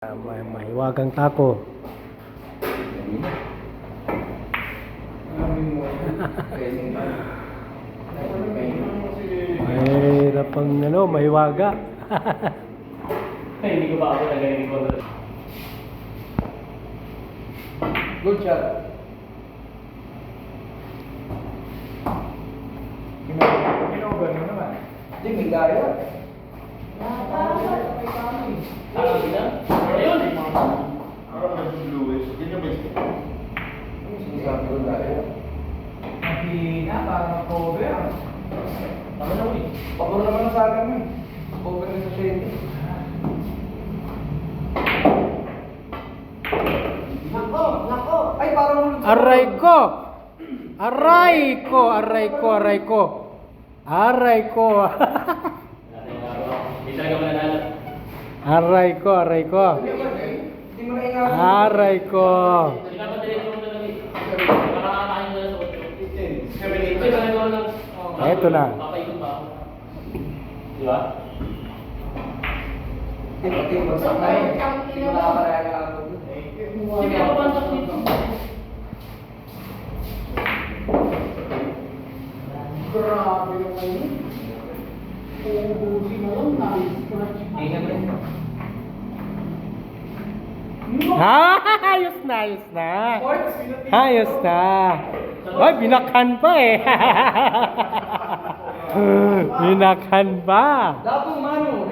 Mahiwagang tako. Mahirap pang mahiwaga. Hindi ko pa ako nagay ko. Good shot. Ginover mo naman. Hindi, may gaya. Sabi na? Ayun! Sinasabi ko gaya. Mahina, parang mag-cover. Tama na ko eh. Pabor naman ang saga mo eh. Cover na sa shade. Nako! Ay, parang ulit. Aray ko! Aray ko! Aray ko! Aray ko! Aray ko! Hindi talaga mananalo. Aray ko! Aray ko! Hindi mo na ingatan. Aray ko! Hindi ka pa diretso mo talaga eh. Makakakain mo na sa 8. 7, 8. Talaga ko lang. Eto na. Papaikot pa ako. Di ba? Hindi mo bagsak na eh. Hindi mo nakakaraya ka ako. Sige ako bantak dito. Grabe yung kayo. Uubusin mo lang, Tingnan mo. Ha? Ayos na! Ayos na! Ayos na! Ay, binakhan pa eh! Binakhan pa! Dapo mano.